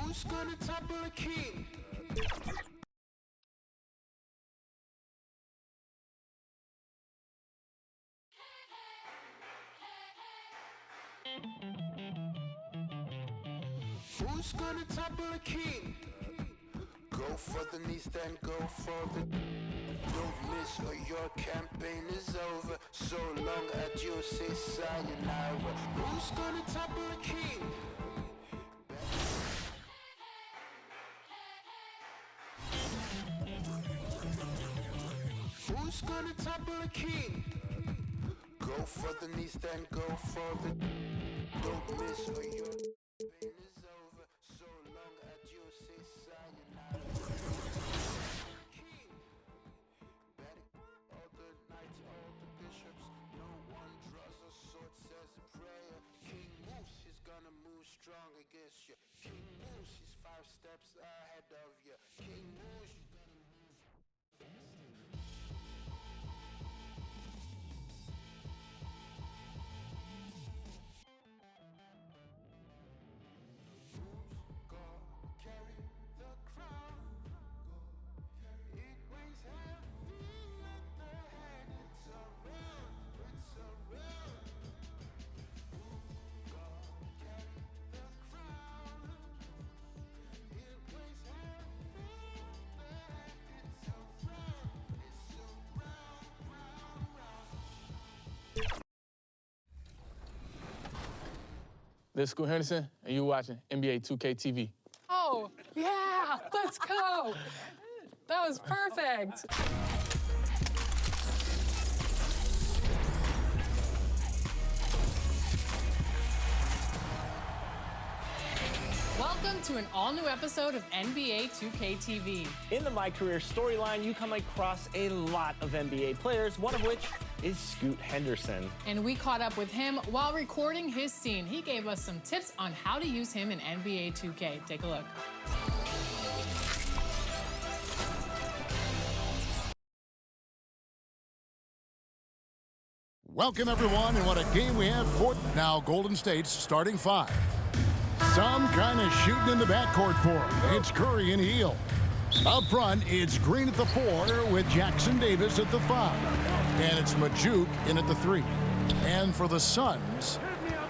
Who's gonna topple a king? Who's gonna topple a king? Go for the knees, then go for the... Don't miss or your campaign is over. So long adieu, say sayonara. Who's gonna topple a king? Who's gonna topple a king? Go for the knees, then go for the... Don't miss or your campaign is over. So long adieu, say sayonara. King. All the knights, all the bishops. No one draws a sword, says a prayer. King moves, he's gonna move strong against you. King moves, he's 5 steps ahead of you. King moves, he's gonna move This is Scoot Henderson, and you're watching NBA 2K TV. Oh, yeah, let's go. That was perfect. Welcome to an all-new episode of NBA 2K TV. In the My Career storyline, you come across a lot of NBA players, one of which is Scoot Henderson. And we caught up with him while recording his scene. He gave us some tips on how to use him in NBA 2K. Take a look. Welcome, everyone, and what a game we have for now. Golden State's starting 5. Some kind of shooting in the backcourt for him. It's Curry and Hill. Up front, it's Green at the 4 with Jackson Davis at the 5. And it's Majuk in at the 3. And for the Suns,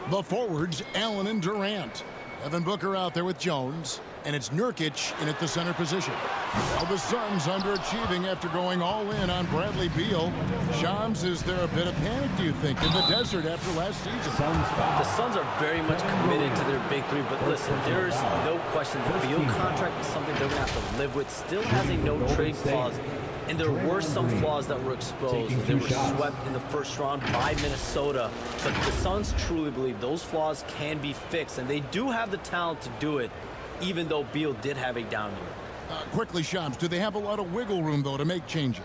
the forwards, Allen and Durant. Devin Booker out there with Jones. And it's Nurkic in at the center position. Well, the Suns underachieving after going all in on Bradley Beal. Shams, is there a bit of panic, do you think, in the desert after last season? The Suns are very much committed to their big 3, but listen, there's no question the Beal contract is something they're going to have to live with. Still has a no-trade clause, and there were some flaws that were exposed. They were swept in the first round by Minnesota, but the Suns truly believe those flaws can be fixed, and they do have the talent to do it, even though Beal did have a down year. Quickly, Shams, do they have a lot of wiggle room, though, to make changes?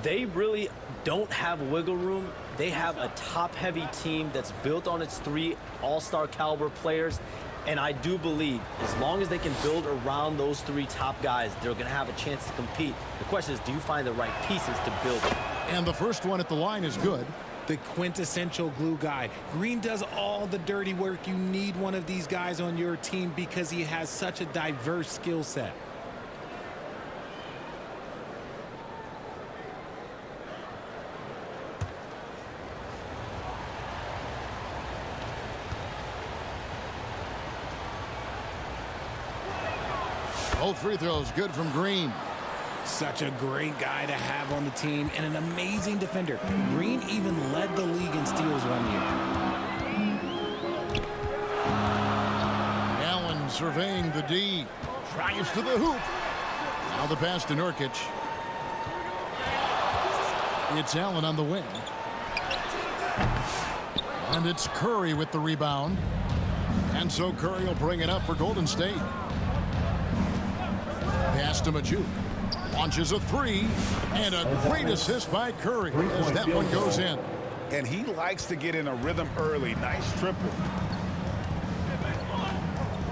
They really don't have wiggle room. They have a top-heavy team that's built on its 3 all-star caliber players, and I do believe as long as they can build around those 3 top guys, they're going to have a chance to compete. The question is, do you find the right pieces to build it? And the first one at the line is good. The quintessential glue guy. Green does all the dirty work. You need one of these guys on your team because he has such a diverse skill set. Both free throws good from Green. Such a great guy to have on the team and an amazing defender. Green even led the league in steals one year. Allen surveying the D. Drives to the hoop. Now the pass to Nurkic. It's Allen on the wing. And it's Curry with the rebound. And so Curry will bring it up for Golden State. Pass to Majuk. Launches a 3, and a great assist by Curry as that one goes in. And he likes to get in a rhythm early. Nice triple.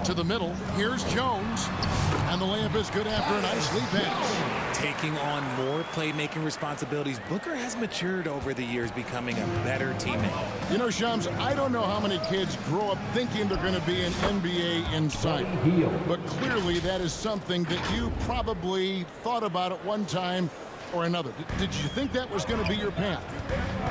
To the middle. Here's Jones. And the layup is good after a nice lead pass. Taking on more playmaking responsibilities, Booker has matured over the years, becoming a better teammate. You know, Shams, I don't know how many kids grow up thinking they're going to be an NBA insider. But clearly that is something that you probably thought about at one time or another. Did you think that was going to be your path?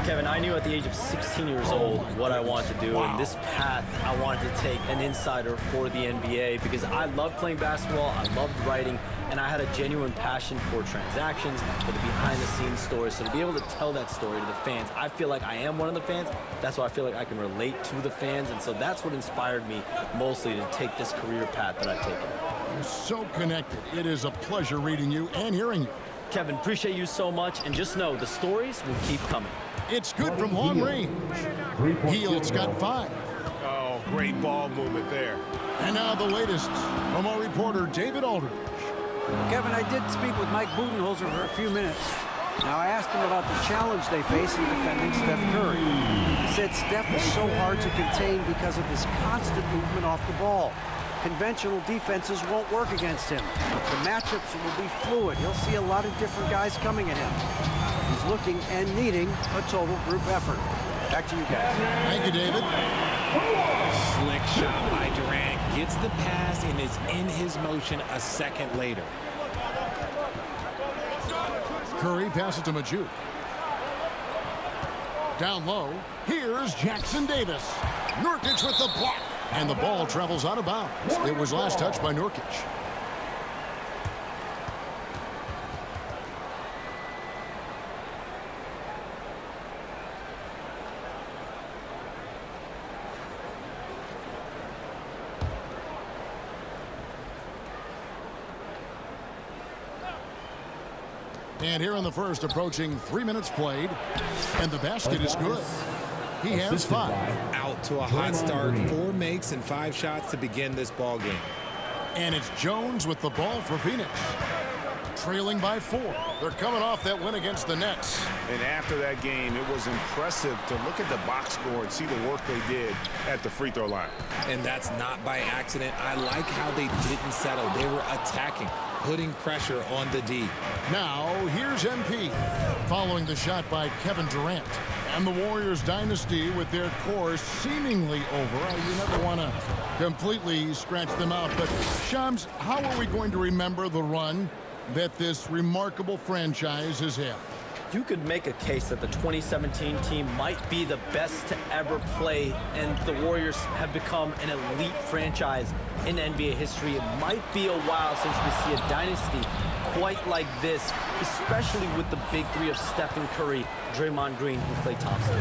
Kevin, I knew at the age of 16 years old what I wanted to do. Wow. And this path, I wanted to take an insider for the NBA because I loved playing basketball, I loved writing, and I had a genuine passion for transactions, for the behind-the-scenes stories. So to be able to tell that story to the fans, I feel like I am one of the fans. That's why I feel like I can relate to the fans. And so that's what inspired me mostly to take this career path that I've taken. You're so connected. It is a pleasure reading you and hearing you. Kevin, appreciate you so much, and just know the stories will keep coming. It's good from long range. Hield's got 5. Oh, great ball movement there. And now the latest from our reporter, David Aldridge. Kevin, I did speak with Mike Budenholzer for a few minutes. Now, I asked him about the challenge they face in defending Steph Curry. He said Steph is so hard to contain because of his constant movement off the ball. Conventional defenses won't work against him. The matchups will be fluid. He'll see a lot of different guys coming at him. He's looking and needing a total group effort. Back to you guys. Thank you, David. Slick shot by Durant. Gets the pass and is in his motion a second later. Curry passes to Majid. Down low, here's Jackson Davis. Nurkic with the block. And the ball travels out of bounds. It was last touched by Nurkic. And here in the first, approaching 3 minutes played. And the basket is good. He has 5. Out to a hot start. 4 makes and 5 shots to begin this ball game. And it's Jones with the ball for Phoenix. Trailing by 4. They're coming off that win against the Nets. And after that game, it was impressive to look at the box score and see the work they did at the free throw line. And that's not by accident. I like how they didn't settle. They were attacking, putting pressure on the D. Now, here's MP. Following the shot by Kevin Durant. And the Warriors dynasty with their core seemingly over. You never want to completely scratch them out. But, Shams, how are we going to remember the run that this remarkable franchise has had? You could make a case that the 2017 team might be the best to ever play, and the Warriors have become an elite franchise in NBA history. It might be a while since we see a dynasty quite like this, especially with the big three of Stephen Curry, Draymond Green, and Klay Thompson.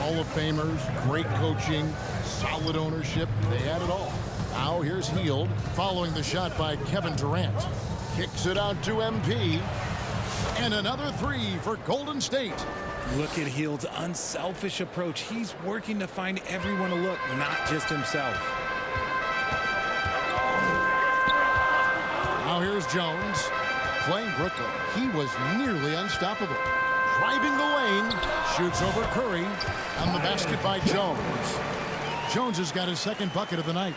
Hall of Famers, great coaching, solid ownership. They had it all. Now here's Hield following the shot by Kevin Durant. Kicks it out to MP. And another 3 for Golden State. Look at Hield's unselfish approach. He's working to find everyone a look, not just himself. Now here's Jones. Playing Brooklyn. He was nearly unstoppable. Driving the lane. Shoots over Curry. And the basket by Jones. Jones has got his second bucket of the night.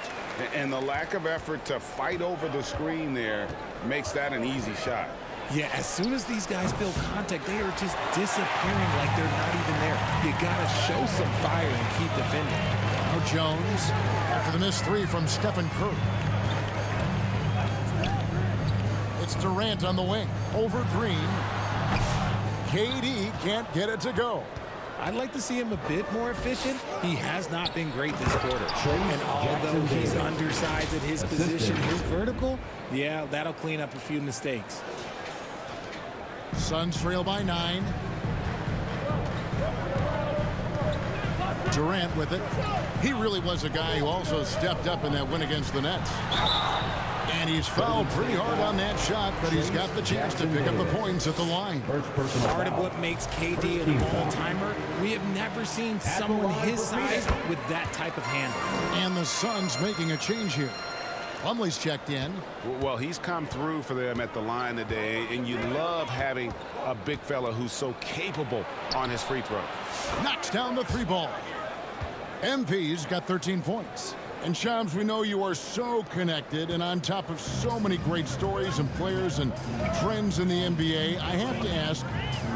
And the lack of effort to fight over the screen there makes that an easy shot. Yeah, as soon as these guys feel contact, they are just disappearing like they're not even there. You gotta show some fire and keep defending. Now Jones after the missed 3 from Stephen Curry. It's Durant on the wing. Over Green. KD can't get it to go. I'd like to see him a bit more efficient. He has not been great this quarter. And although he's undersized at his position, his vertical, yeah, that'll clean up a few mistakes. Suns trail by 9. Durant with it. He really was a guy who also stepped up in that win against the Nets. And he's fouled pretty hard on that shot, but he's got the chance to pick up the points at the line. Part of what makes KD an all-timer, we have never seen someone his size with that type of handle. And the Suns making a change here. Plumlee's checked in. Well, he's come through for them at the line today, and you love having a big fella who's so capable on his free throw. Knocks down the 3 ball. MP's got 13 points. And Shams, we know you are so connected and on top of so many great stories and players and trends in the NBA. I have to ask,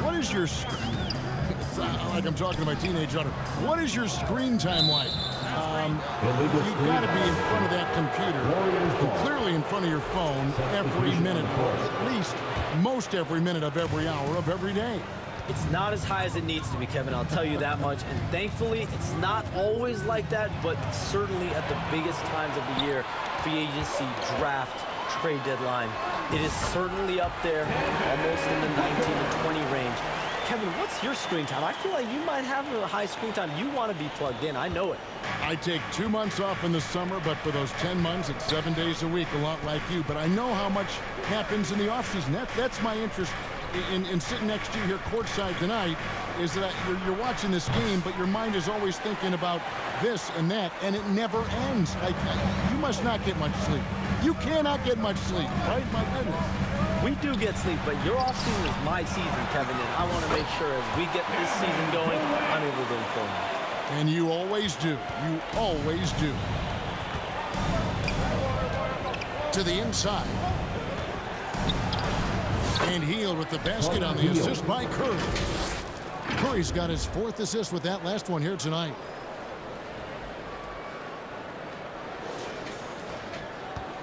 what is your, it's like I'm talking to my teenage daughter, what is your screen time like? You've got to be in front of that computer and clearly in front of your phone every minute, at least most every minute of every hour of every day. It's not as high as it needs to be, Kevin, I'll tell you that much. And thankfully, it's not always like that, but certainly at the biggest times of the year, free agency, draft, trade deadline, it is certainly up there, almost in the 19 to 20 range. Kevin, what's your screen time? I feel like you might have a high screen time. You want to be plugged in. I know it. I take 2 months off in the summer, but for those 10 months, it's 7 days a week, a lot like you. But I know how much happens in the offseason. That's my interest in sitting next to you here courtside tonight, is that you're watching this game, but your mind is always thinking about this and that, and it never ends. You must not get much sleep. You cannot get much sleep, right? My goodness. We do get sleep, but your offseason is my season, Kevin, and I want to make sure as we get this season going, I'm able to inform you. And you always do. You always do. To the inside. And Hield with the basket on the assist by Curry. Curry's got his 4th assist with that last one here tonight.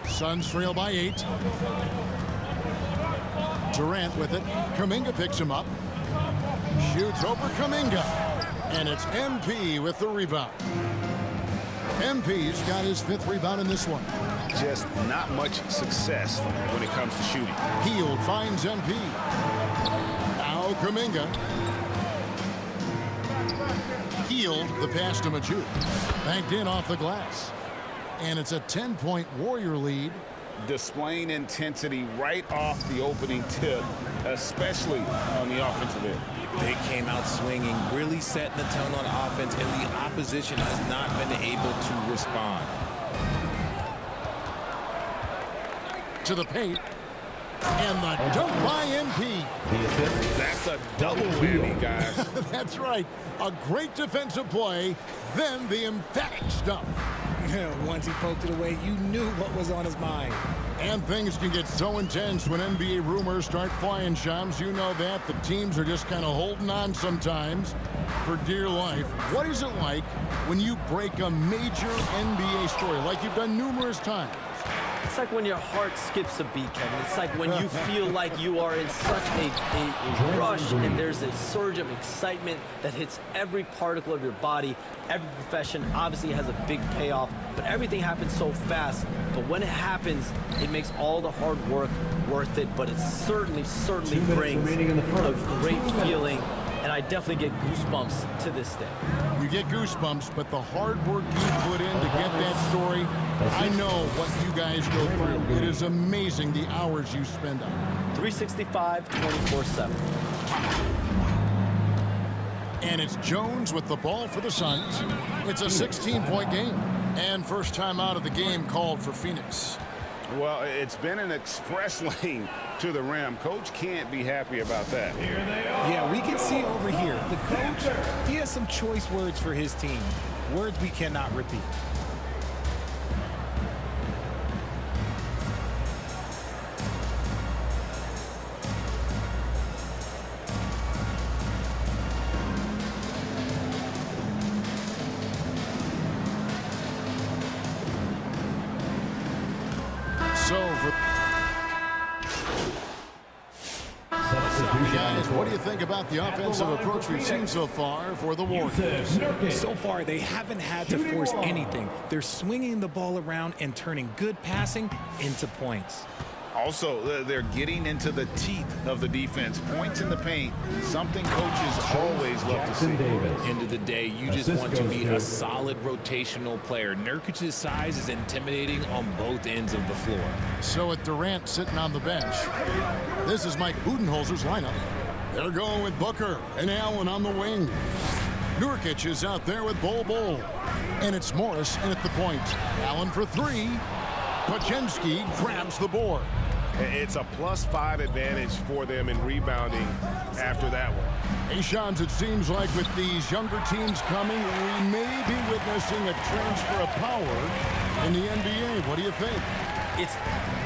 Suns trail by 8. Durant with it. Kuminga picks him up. Shoots over Kuminga. And it's MP with the rebound. MP's got his 5th rebound in this one. Just not much success when it comes to shooting. Hield finds MP. Now Kuminga. Hield the pass to Majid. Banked in off the glass. And it's a 10-point Warrior lead. Displaying intensity right off the opening tip, especially on the offensive end. They came out swinging, really setting the tone on offense, and the opposition has not been able to respond. To the paint. And the dunk by MP. That's a double whammy, guys. That's right. A great defensive play, then the emphatic stuff. Once he poked it away, you knew what was on his mind. And things can get so intense when NBA rumors start flying, Shams. You know that. The teams are just kind of holding on sometimes for dear life. What is it like when you break a major NBA story, like you've done numerous times? It's like when your heart skips a beat, Kevin. It's like when you feel like you are in such a rush and there's a surge of excitement that hits every particle of your body. Every profession obviously has a big payoff, but everything happens so fast. But when it happens, it makes all the hard work worth it. But it certainly brings a great feeling. And I definitely get goosebumps to this day. You get goosebumps, but the hard work you put in to get that story, I know what you guys go through. It is amazing the hours you spend on it. 365, 24/7. And it's Jones with the ball for the Suns. It's a 16-point game. And first time out of the game called for Phoenix. Well, it's been an express lane to the rim. Coach can't be happy about that. Yeah, we can see over here. The coach, he has some choice words for his team. Words we cannot repeat. Guys, what do you think about the offensive approach we've seen so far for the Warriors? So far, they haven't had to force anything. They're swinging the ball around and turning good passing into points. Also, they're getting into the teeth of the defense. Points in the paint, something coaches always love to see. End of the day, you just want to be a solid rotational player. Nurkic's size is intimidating on both ends of the floor. So with Durant sitting on the bench, this is Mike Budenholzer's lineup. They're going with Booker and Allen on the wing. Nurkic is out there with Bol. And it's Morris in at the point. Allen for 3. Podziemski grabs the board. It's a +5 advantage for them in rebounding after that one. Hey, Shams, it seems like with these younger teams coming, we may be witnessing a transfer of power in the NBA. What do you think? It's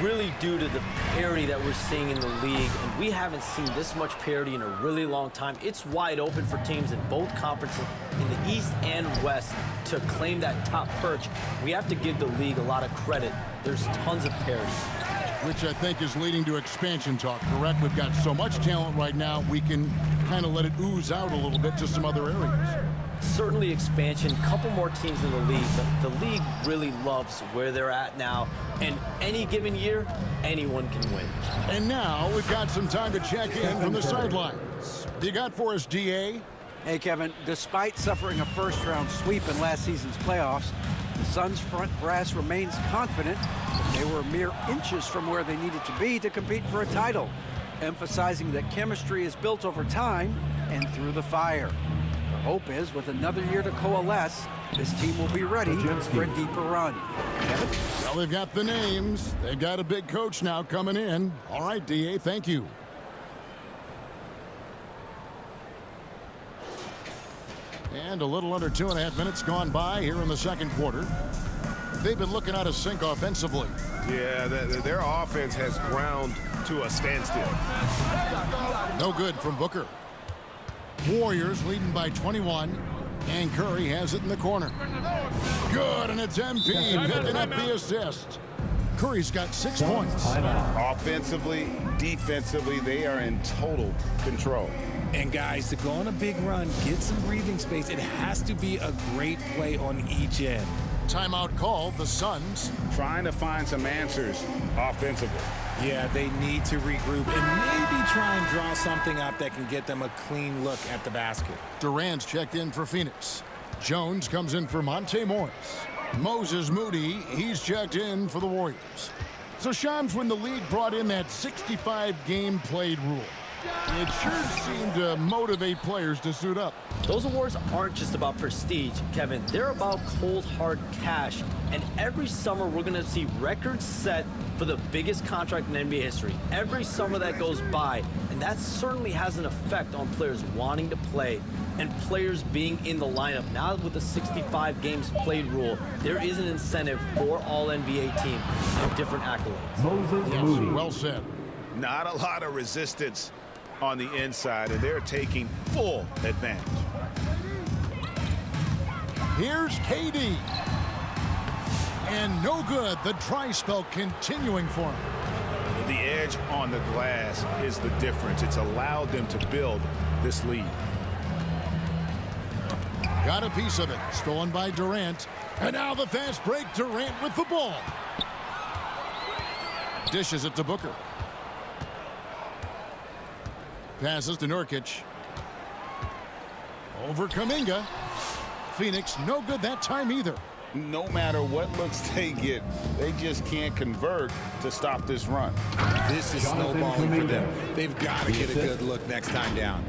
really due to the parity that we're seeing in the league, and we haven't seen this much parity in a really long time. It's wide open for teams in both conferences, in the East and West, to claim that top perch. We have to give the league a lot of credit. There's tons of parity. Which I think is leading to expansion talk, correct? We've got so much talent right now, we can kind of let it ooze out a little bit to some other areas. Certainly expansion, couple more teams in the league, but the league really loves where they're at now, and any given year, anyone can win. And now we've got some time to check in from the sidelines. What do you got for us, DA? Hey, Kevin, despite suffering a first-round sweep in last season's playoffs, the Suns' front brass remains confident that they were mere inches from where they needed to be to compete for a title, emphasizing that chemistry is built over time and through the fire. The hope is, with another year to coalesce, this team will be ready for a deeper run. Kevin? Well, they've got the names. They've got a big coach now coming in. All right, DA, thank you. And a little under 2.5 minutes gone by here in the second quarter. They've been looking out of sync offensively. Yeah, their offense has ground to a standstill. No good from Booker. Warriors leading by 21. And Curry has it in the corner. Good, and it's MP picking up the assist. Curry's got 6 points. Offensively, defensively, they are in total control. And guys, to go on a big run, get some breathing space, it has to be a great play on each end. Timeout called, the Suns. Trying to find some answers offensively. Yeah, they need to regroup and maybe try and draw something up that can get them a clean look at the basket. Durant's checked in for Phoenix. Jones comes in for Monte Morris. Moses Moody, he's checked in for the Warriors. So Shams, when the league brought in that 65-game played rule, it sure seemed to motivate players to suit up. Those awards aren't just about prestige, Kevin. They're about cold, hard cash. And every summer, we're going to see records set for the biggest contract in NBA history. Every summer that goes by. And that certainly has an effect on players wanting to play and players being in the lineup. Now with the 65 games played rule, there is an incentive for all NBA teams and different accolades. Yes, well said. Not a lot of resistance on the inside, and they're taking full advantage. Here's KD. And no good. The try spell continuing for him. The edge on the glass is the difference. It's allowed them to build this lead. Got a piece of it. Stolen by Durant. And now the fast break. Durant with the ball. Dishes it to Booker. Passes to Nurkic. Over Kuminga. Phoenix, no good that time either. No matter what looks they get, they just can't convert to stop this run. This is snowballing for them. They've got to get a good look next time down.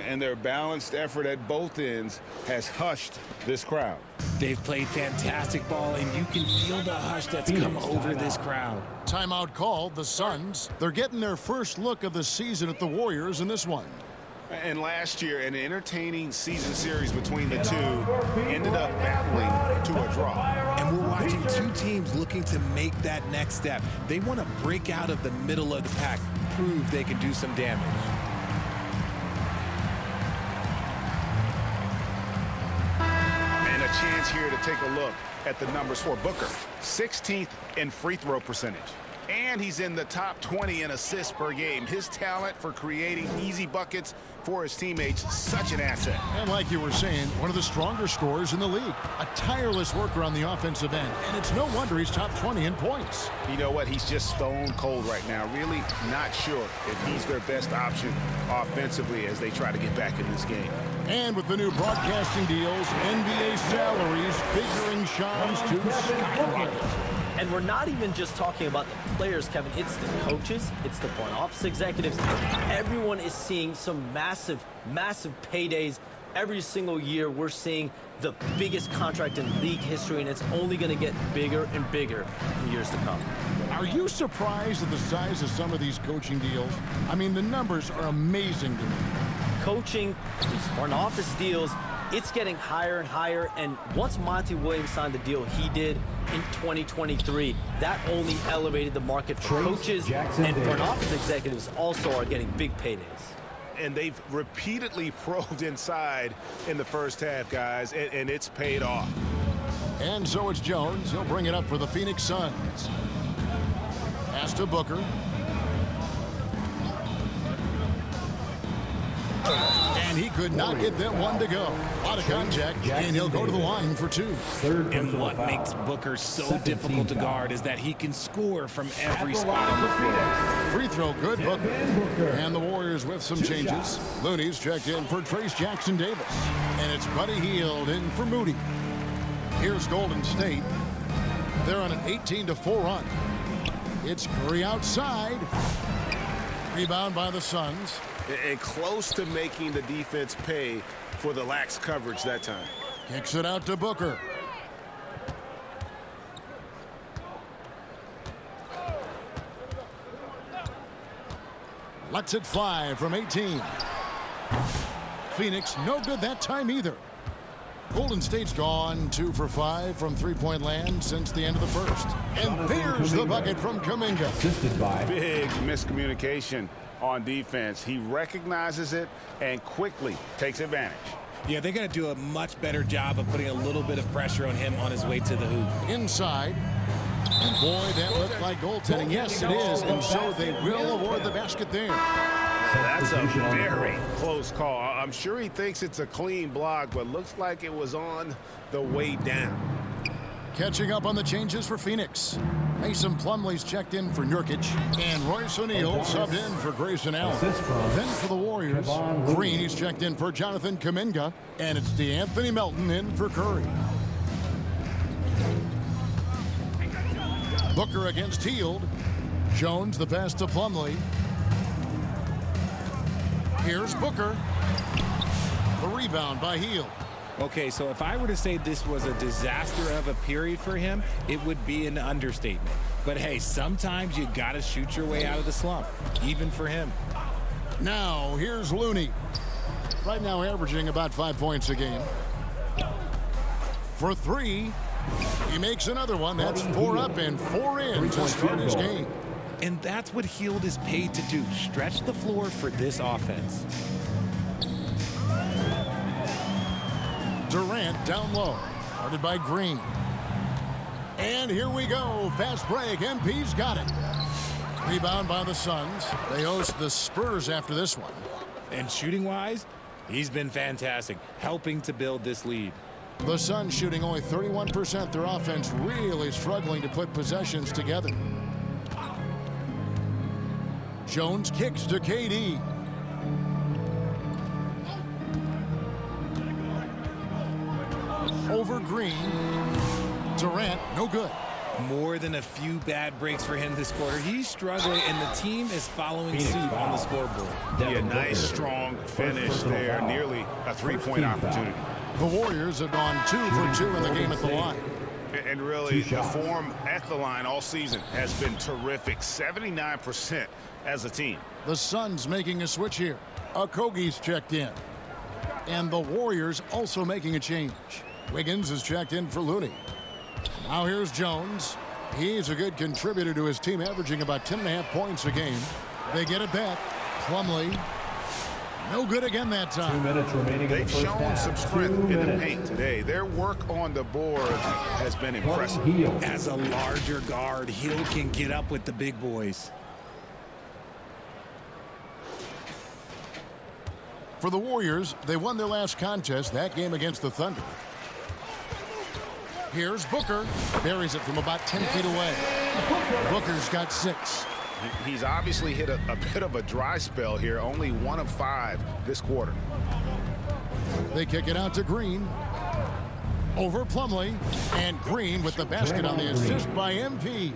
And their balanced effort at both ends has hushed this crowd. They've played fantastic ball, and you can feel the hush that's come over this crowd. Timeout called, the Suns. They're getting their first look of the season at the Warriors in this one. And last year, an entertaining season series between the two ended up battling to a draw. And we're watching two teams looking to make that next step. They want to break out of the middle of the pack, prove they can do some damage. And a chance here to take a look at the numbers for Booker. 16th in free throw percentage. And he's in the top 20 in assists per game. His talent for creating easy buckets for his teammates, such an asset. And like you were saying, one of the stronger scorers in the league. A tireless worker on the offensive end. And it's no wonder he's top 20 in points. You know what? He's just stone cold right now. Really not sure if he's their best option offensively as they try to get back in this game. And with the new broadcasting deals, NBA salaries figuring Shams to skyrocket. And we're not even just talking about the players, Kevin. It's the coaches. It's the front office executives. Everyone is seeing some massive, massive paydays. Every single year, we're seeing the biggest contract in league history, and it's only going to get bigger and bigger in years to come. Are you surprised at the size of some of these coaching deals? I mean, the numbers are amazing to me. coaching, these front office deals, it's getting higher and higher. And once Monty Williams signed the deal he did in 2023, that only elevated the market for coaches, and front office executives also are getting big paydays. And they've repeatedly probed inside in the first half, guys, and it's paid off. And so it's Jones. He'll bring it up for the Phoenix Suns. Pass to Booker. And he could not get that one to go. A lot of contact, and he'll go to the line for two. And what makes Booker so difficult to guard is that he can score from every spot on the floor. Free throw, good, Booker. And the Warriors with some changes. Looney's checked in for Trace Jackson-Davis. And it's Buddy Hield in for Moody. Here's Golden State. They're on an 18-4 run. It's Curry outside. Rebound by the Suns. And close to making the defense pay for the lax coverage that time. Kicks it out to Booker. Lets it fly from 18. Phoenix, no good that time either. Golden State's gone 2 for 5 from three-point land since the end of the first. And there's the bucket from Kuminga. Big miscommunication on defense. He recognizes it and quickly takes advantage. Yeah, they're going to do a much better job of putting a little bit of pressure on him on his way to the hoop. Inside. And boy, that looked like goaltending. Yes, it is. And so they will award the basket there. That's a very close call. I'm sure he thinks it's a clean block, but looks like it was on the way down. Catching up on the changes for Phoenix. Mason Plumlee's checked in for Nurkic, and Royce O'Neal subbed in for Grayson Allen. Then for the Warriors, Green is checked in for Jonathan Kuminga, and it's DeAnthony Melton in for Curry. Booker against Hield. Jones the pass to Plumlee. Here's Booker. The rebound by Hield. Okay, so if I were to say this was a disaster of a period for him, it would be an understatement. But hey, sometimes you got to shoot your way out of the slump, even for him. Now, here's Looney. Right now averaging about 5 points a game. For three, he makes another one. That's 4 up and 4 in to start his game. And that's what Hield is paid to do, stretch the floor for this offense. Durant down low, guarded by Green. And here we go, fast break, MP's got it. Rebound by the Suns. They host the Spurs after this one. And shooting-wise, he's been fantastic, helping to build this lead. The Suns shooting only 31%. Their offense really struggling to put possessions together. Jones kicks to KD. Over Green. Durant, no good. More than a few bad breaks for him this quarter. He's struggling, and the team is following suit on the scoreboard. Yeah, nice, strong finish there. Nearly a three-point opportunity. The Warriors have gone 2 for 2 in the game at the line. And really, the form at the line all season has been terrific. 79% as a team. The Suns making a switch here. Okogie's checked in. And the Warriors also making a change. Wiggins is checked in for Looney. Now here's Jones. He's a good contributor to his team, averaging about 10.5 points a game. They get it back. Plumlee. No good again that time. 2 minutes remaining. They've shown some strength in the paint today. Their work on the boards has been impressive. As a larger guard, Hield can get up with the big boys. For the Warriors, they won their last contest, that game against the Thunder. Here's Booker. Buries it from about 10 feet away. Booker's got 6. He's obviously hit a bit of a dry spell here. Only 1 of 5 this quarter. They kick it out to Green. Over Plumlee. And Green with the basket on the assist by MP.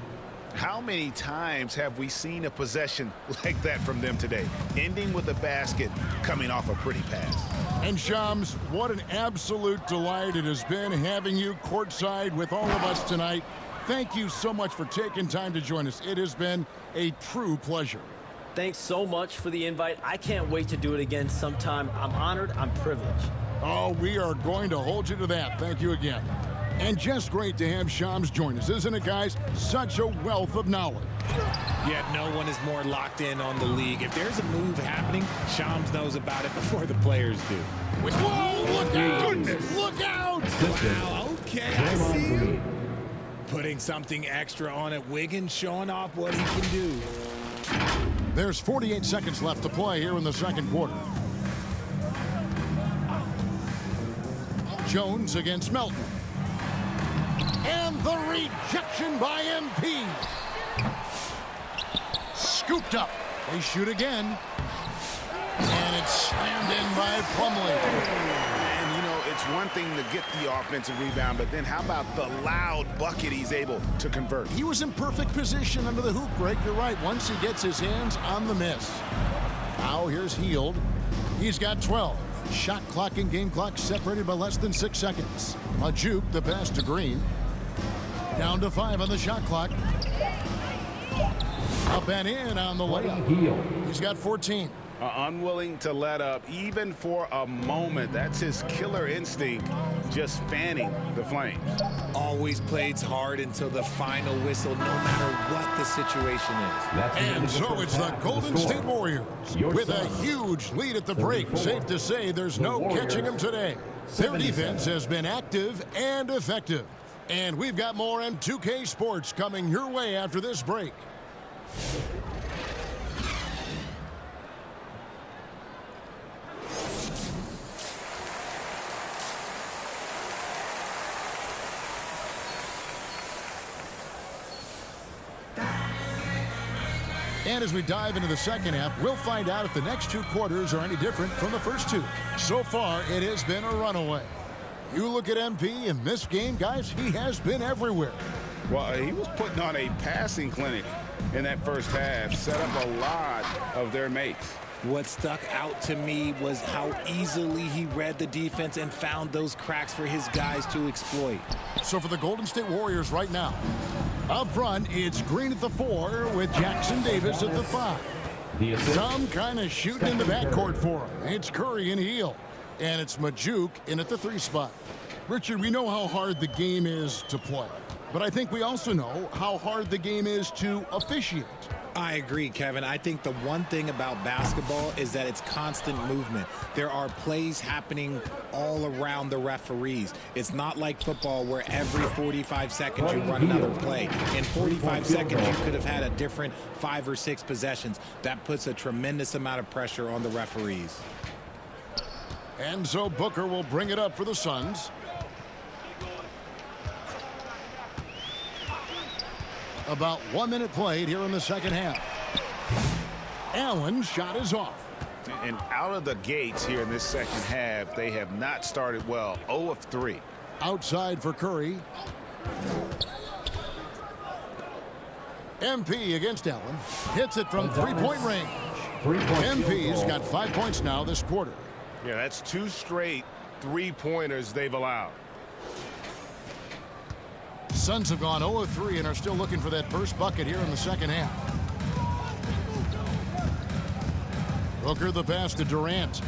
How many times have we seen a possession like that from them today? Ending with a basket, coming off a pretty pass. And Shams, what an absolute delight it has been having you courtside with all of us tonight. Thank you so much for taking time to join us. It has been a true pleasure. Thanks so much for the invite. I can't wait to do it again sometime. I'm honored. I'm privileged. Oh, we are going to hold you to that. Thank you again. And just great to have Shams join us, isn't it, guys? Such a wealth of knowledge. Yet no one is more locked in on the league. If there's a move happening, Shams knows about it before the players do. Whoa, look out! Look out! Wow, okay, I see you. Putting something extra on it. Wiggins showing off what he can do. There's 48 seconds left to play here in the second quarter. Jones against Melton. And the rejection by MP. Scooped up. They shoot again. And it's slammed in by Plumlee. And, you know, it's one thing to get the offensive rebound, but then how about the loud bucket he's able to convert? He was in perfect position under the hoop break. You're right. Once he gets his hands on the miss. Now here's Hield. He's got 12. Shot clock and game clock separated by less than 6 seconds. Majuk, the pass to Green. Down to 5 on the shot clock. Up and in on the layup. He's got 14. Unwilling to let up even for a moment. That's his killer instinct, just fanning the flames. Always plays hard until the final whistle, no matter what the situation is. And so it's the Golden State Warriors with a huge lead at the break. Safe to say there's no catching them today. Their defense has been active and effective. And we've got more on 2K Sports coming your way after this break. And as we dive into the second half, we'll find out if the next 2 quarters are any different from the first 2. So far, it has been a runaway. You look at MP in this game, guys, he has been everywhere. Well, he was putting on a passing clinic in that first half, set up a lot of their mates. What stuck out to me was how easily he read the defense and found those cracks for his guys to exploit. So for the Golden State Warriors right now, up front, it's Green at the 4 with Jackson Davis at the 5. Some kind of shooting in the backcourt for him. It's Curry and Hield. And it's Majuk in at the 3 spot. Richard, we know how hard the game is to play. But I think we also know how hard the game is to officiate. I agree, Kevin. I think the one thing about basketball is that it's constant movement. There are plays happening all around the referees. It's not like football where every 45 seconds you run another play. In 45 seconds, you could have had a different 5 or 6 possessions. That puts a tremendous amount of pressure on the referees. And so Booker will bring it up for the Suns. About 1 minute played here in the second half. Allen's shot is off. And out of the gates here in this second half, they have not started well. 0 of 3. Outside for Curry. MP against Allen. Hits it from 3-point range. MP's got 5 points now this quarter. Yeah, that's 2 straight 3-pointers they've allowed. Suns have gone 0 of 3 and are still looking for that first bucket here in the second half. Booker the pass to Durant.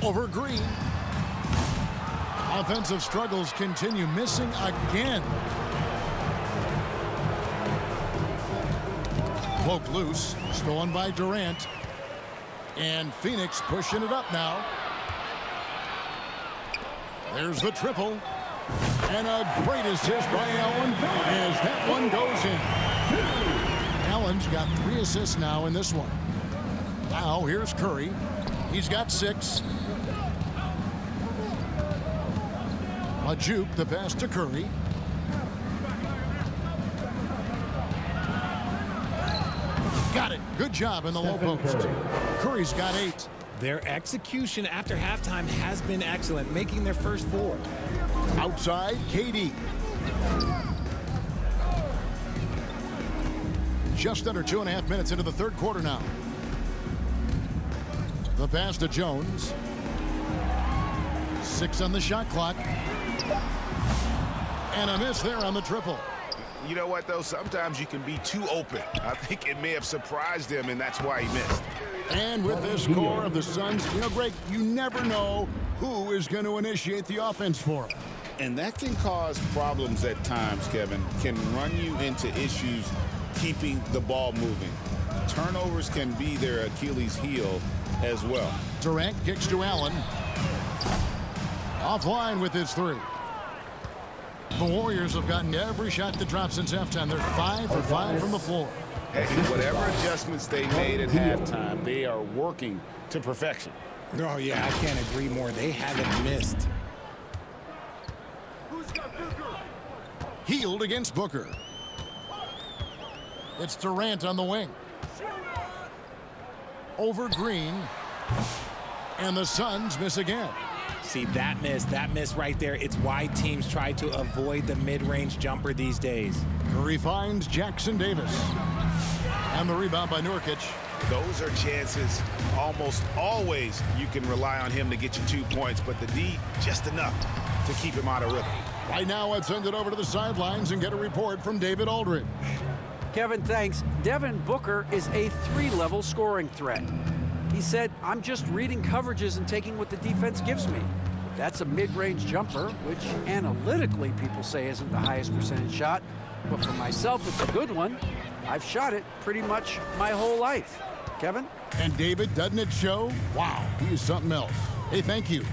Over Green. Offensive struggles continue, missing again. Poke loose, stolen by Durant. And Phoenix pushing it up now. There's the triple. And a great assist by Allen as that one goes in. Allen's got 3 assists now in this one. Now here's Curry. He's got 6. Majuk the pass to Curry. Got it. Good job in the low post. Curry's got 8. Their execution after halftime has been excellent, making their first 4. Outside, KD. Just under 2.5 minutes into the third quarter now. The pass to Jones. 6 on the shot clock. And a miss there on the triple. You know what, though? Sometimes you can be too open. I think it may have surprised him, and that's why he missed. And with this score of the Suns, Greg, you never know who is going to initiate the offense for him. And that can cause problems at times, Kevin. Can run you into issues keeping the ball moving. Turnovers can be their Achilles heel as well. Durant kicks to Allen. Offline with his three. The Warriors have gotten every shot that dropped since halftime. They're 5 for 5 from the floor. Hey, whatever adjustments they made at halftime, they are working to perfection. Oh, yeah, I can't agree more. They haven't missed. Healed against Booker. It's Durant on the wing. Over Green. And the Suns miss again. See, that miss right there. It's why teams try to avoid the mid-range jumper these days. Curry finds Jackson Davis. And the rebound by Nurkic. Those are chances almost always you can rely on him to get you 2 points, but the D just enough to keep him out of rhythm. Right now, let's send it over to the sidelines and get a report from David Aldridge. Kevin, thanks. Devin Booker is a 3-level scoring threat. He said, I'm just reading coverages and taking what the defense gives me. That's a mid-range jumper, which analytically people say isn't the highest percentage shot. But for myself, it's a good one. I've shot it pretty much my whole life. Kevin? And David, doesn't it show? Wow, he is something else. Hey, thank you.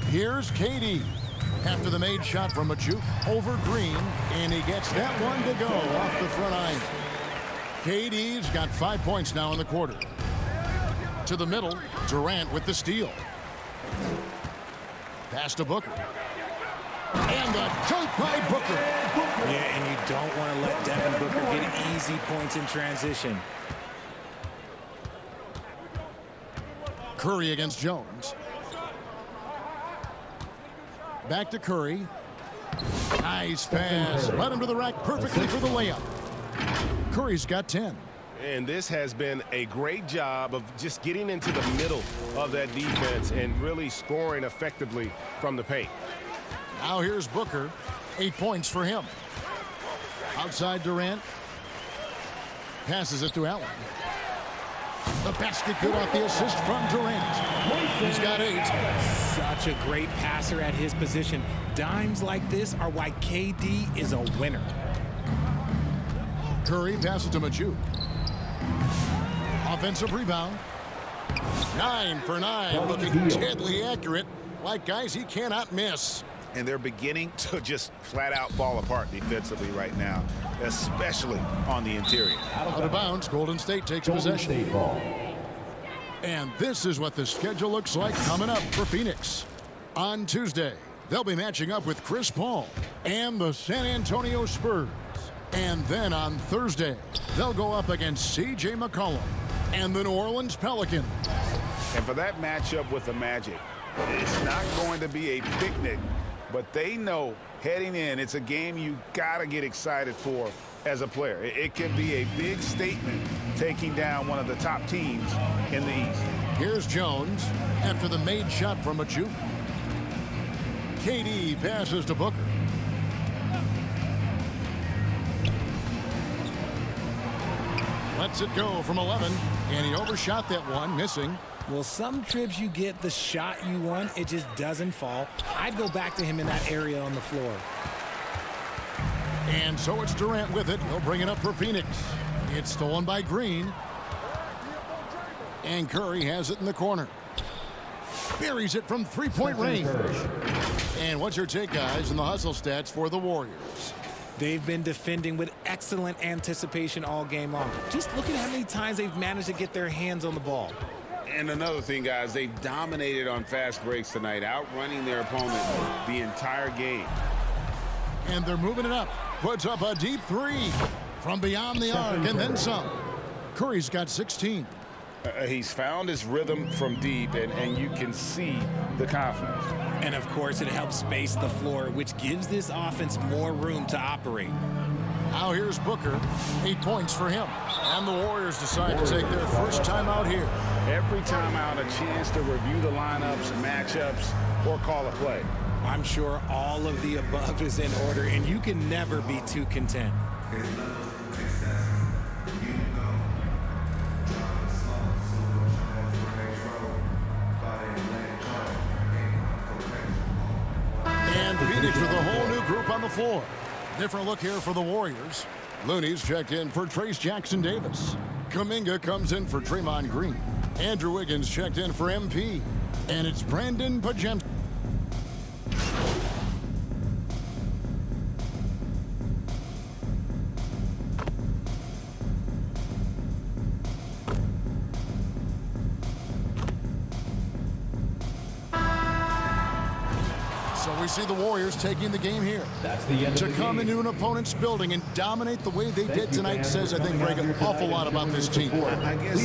Here's KD. After the made shot from Machuk over Green, and he gets that one to go off the front iron. KD's got 5 points now in the quarter. To the middle, Durant with the steal. Pass to Booker. And the dunk by Booker. Yeah, and you don't want to let Devin Booker get easy points in transition. Curry against Jones. Back to Curry. Nice pass. Led him to the rack perfectly for the layup. Curry's got 10. And this has been a great job of just getting into the middle of that defense and really scoring effectively from the paint. Now here's Booker. 8 points for him. Outside Durant. Passes it to Allen. The basket good off the assist from Durant. He's got 8. Such a great passer at his position. Dimes like this are why KD is a winner. Curry passes to Machuk. Offensive rebound. 9 for 9. Looking deadly accurate. Like guys he cannot miss. And they're beginning to just flat out fall apart defensively right now, especially on the interior. Out of bounds, Golden State takes possession. And this is what the schedule looks like coming up for Phoenix. On Tuesday, they'll be matching up with Chris Paul and the San Antonio Spurs. And then on Thursday, they'll go up against C.J. McCollum and the New Orleans Pelicans. And for that matchup with the Magic, it's not going to be a picnic, but they know heading in, it's a game you got to get excited for as a player. It can be a big statement taking down one of the top teams in the East. Here's Jones after the made shot from Machuk. KD passes to Booker. Lets it go from 11, and he overshot that one, missing. Well, some trips you get the shot you want, it just doesn't fall. I'd go back to him in that area on the floor. And so it's Durant with it. He'll bring it up for Phoenix. It's stolen by Green. And Curry has it in the corner. Buries it from three-point range. And what's your take, guys, in the hustle stats for the Warriors? They've been defending with excellent anticipation all game long. Just look at how many times they've managed to get their hands on the ball. And another thing, guys, they've dominated on fast breaks tonight, outrunning their opponent the entire game. And they're moving it up. Puts up a deep three from beyond the arc and then some. Curry's got 16. He's found his rhythm from deep, and you can see the confidence. And, of course, it helps space the floor, which gives this offense more room to operate. Now here's Booker. 8 points for him. And the Warriors decide to take their first time out here. Every time out, a chance to review the lineups, matchups, or call a play. I'm sure all of the above is in order, and you can never be too content. And Phoenix with a whole new group on the floor. Different look here for the Warriors. Looney's checked in for Trace Jackson-Davis. Kuminga comes in for Draymond Green. Andrew Wiggins checked in for MP. And it's Brandon Pajemski. So we see the Warriors taking the game here. That's the end to of the come game. into an opponent's building and dominate the way they did tonight says, I think, Greg, an awful lot about this team. I guess